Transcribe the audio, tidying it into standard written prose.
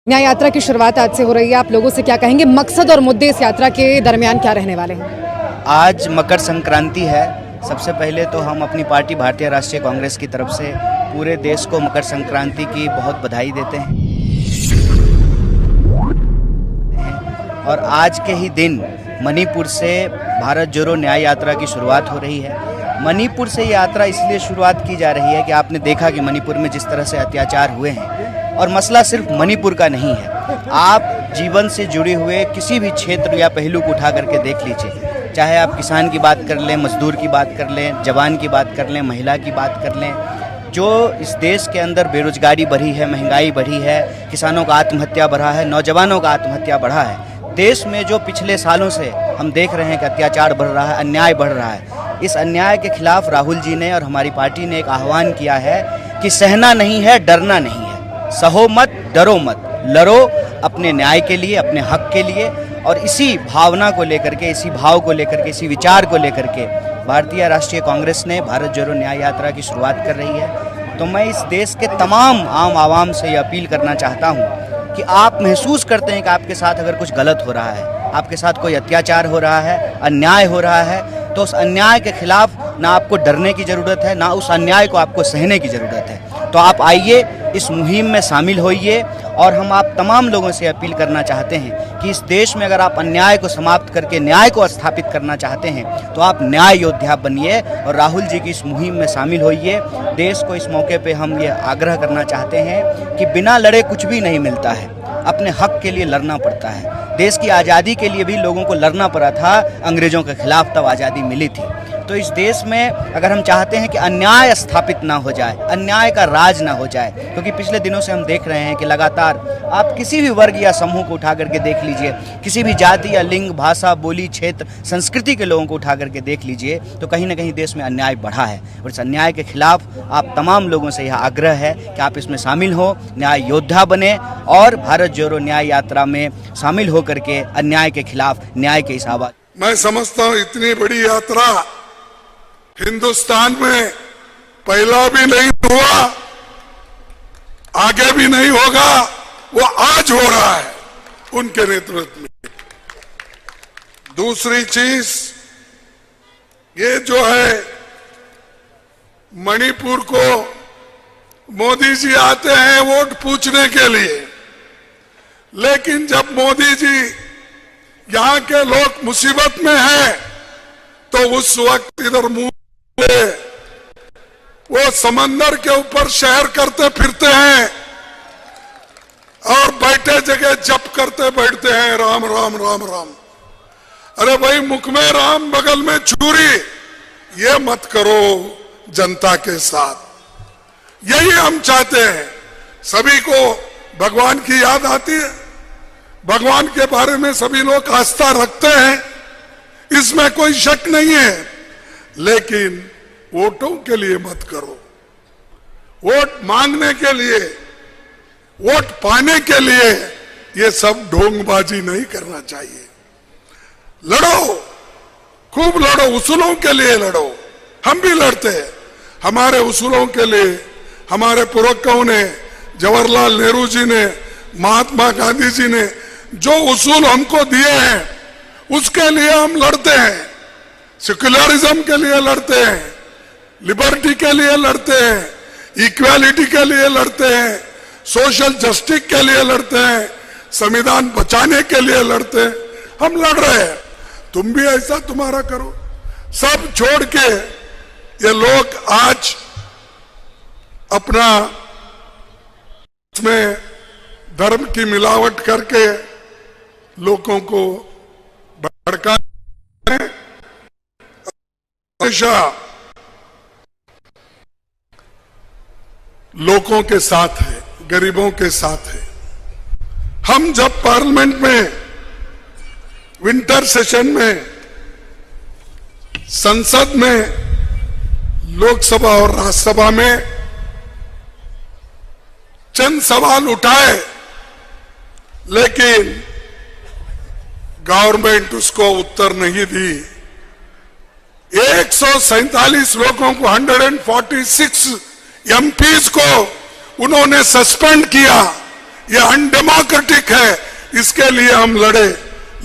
न्याय यात्रा की शुरुआत आज से हो रही है। आप लोगों से क्या कहेंगे, मकसद और मुद्दे इस यात्रा के दरमियान क्या रहने वाले हैं? आज मकर संक्रांति है। सबसे पहले तो हम अपनी पार्टी भारतीय राष्ट्रीय कांग्रेस की तरफ से पूरे देश को मकर संक्रांति की बहुत बधाई देते हैं। और आज के ही दिन मणिपुर से भारत जोड़ो न्याय यात्रा की शुरुआत हो रही है। मणिपुर से ये यात्रा इसलिए शुरुआत की जा रही है कि आपने देखा कि मणिपुर में जिस तरह से अत्याचार हुए हैं, और मसला सिर्फ मणिपुर का नहीं है। आप जीवन से जुड़े हुए किसी भी क्षेत्र या पहलू को उठा करके देख लीजिए, चाहे आप किसान की बात कर लें, मजदूर की बात कर लें, जवान की बात कर लें, महिला की बात कर लें। जो इस देश के अंदर बेरोजगारी बढ़ी है, महंगाई बढ़ी है, किसानों का आत्महत्या बढ़ा है, नौजवानों का आत्महत्या बढ़ा है। देश में जो पिछले सालों से हम देख रहे हैं कि अत्याचार बढ़ रहा है, अन्याय बढ़ रहा है, इस अन्याय के खिलाफ राहुल जी ने और हमारी पार्टी ने एक आह्वान किया है कि सहना नहीं है, डरना नहीं है। सहो मत, डरो मत, लड़ो अपने न्याय के लिए, अपने हक के लिए। और इसी भावना को लेकर के, इसी भाव को लेकर के, इसी विचार को लेकर के भारतीय राष्ट्रीय कांग्रेस ने भारत जोड़ो न्याय यात्रा की शुरुआत कर रही है। तो मैं इस देश के तमाम आम आवाम से ये अपील करना चाहता हूँ कि आप महसूस करते हैं कि आपके साथ अगर कुछ गलत हो रहा है, आपके साथ कोई अत्याचार हो रहा है, अन्याय हो रहा है, तो उस अन्याय के खिलाफ ना आपको डरने की ज़रूरत है, ना उस अन्याय को आपको सहने की ज़रूरत है। तो आप आइए, इस मुहिम में शामिल होइए। और हम आप तमाम लोगों से अपील करना चाहते हैं कि इस देश में अगर आप अन्याय को समाप्त करके न्याय को स्थापित करना चाहते हैं तो आप न्याय योद्धा बनिए और राहुल जी की इस मुहिम में शामिल होइए। देश को इस मौके पे हम ये आग्रह करना चाहते हैं कि बिना लड़े कुछ भी नहीं मिलता है, अपने हक के लिए लड़ना पड़ता है। देश की आज़ादी के लिए भी लोगों को लड़ना पड़ा था अंग्रेज़ों के खिलाफ, तब आज़ादी मिली थी। तो इस देश में अगर हम चाहते हैं कि अन्याय स्थापित ना हो जाए, अन्याय का राज ना हो जाए, क्योंकि पिछले दिनों से हम देख रहे हैं कि लगातार आप किसी भी वर्ग या समूह को उठा करके देख लीजिए, किसी भी जाति या लिंग, भाषा, बोली, क्षेत्र, संस्कृति के लोगों को उठा करके देख लीजिए, तो कहीं ना कहीं देश में अन्याय बढ़ा है। और इस अन्याय के खिलाफ आप तमाम लोगों से यह आग्रह है कि आप इसमें शामिल हो, न्याय योद्धा बने और भारत जोड़ो न्याय यात्रा में शामिल होकर के अन्याय के खिलाफ न्याय के इस आवाज। मैं समझता हूँ इतनी बड़ी यात्रा हिंदुस्तान में पहला भी नहीं हुआ, आगे भी नहीं होगा, वो आज हो रहा है उनके नेतृत्व में। दूसरी चीज ये जो है, मणिपुर को मोदी जी आते हैं वोट पूछने के लिए, लेकिन जब मोदी जी यहां के लोग मुसीबत में हैं तो उस वक्त इधर मुंह वो समंदर के ऊपर शहर करते फिरते हैं और बैठे जगह जप करते बैठते हैं, राम राम राम राम। अरे भाई, मुख में राम बगल में छुरी, ये मत करो जनता के साथ। यही हम चाहते हैं। सभी को भगवान की याद आती है, भगवान के बारे में सभी लोग आस्था रखते हैं, इसमें कोई शक नहीं है, लेकिन वोटों के लिए मत करो। वोट मांगने के लिए, वोट पाने के लिए ये सब ढोंगबाजी नहीं करना चाहिए। लड़ो, खूब लड़ो, उसूलों के लिए लड़ो। हम भी लड़ते हैं हमारे उसूलों के लिए। हमारे पुरखों ने, जवाहरलाल नेहरू जी ने, महात्मा गांधी जी ने जो उसूल हमको दिए हैं उसके लिए हम लड़ते हैं। सेक्युलरिज्म के लिए लड़ते हैं, लिबर्टी के लिए लड़ते हैं, इक्वालिटी के लिए लड़ते हैं, सोशल जस्टिस के लिए लड़ते हैं, संविधान बचाने के लिए लड़ते हैं। हम लड़ रहे हैं, तुम भी ऐसा तुम्हारा करो। सब छोड़ के ये लोग आज अपना इसमें धर्म की मिलावट करके लोगों को भड़का हमेशा लोगों के साथ है, गरीबों के साथ है। हम जब पार्लियामेंट में विंटर सेशन में, संसद में, लोकसभा और राज्यसभा में चंद सवाल उठाए, लेकिन गवर्नमेंट उसको उत्तर नहीं दी। 147 लोगों को, 146 एमपीज को उन्होंने सस्पेंड किया। ये अनडेमोक्रेटिक है, इसके लिए हम लड़े।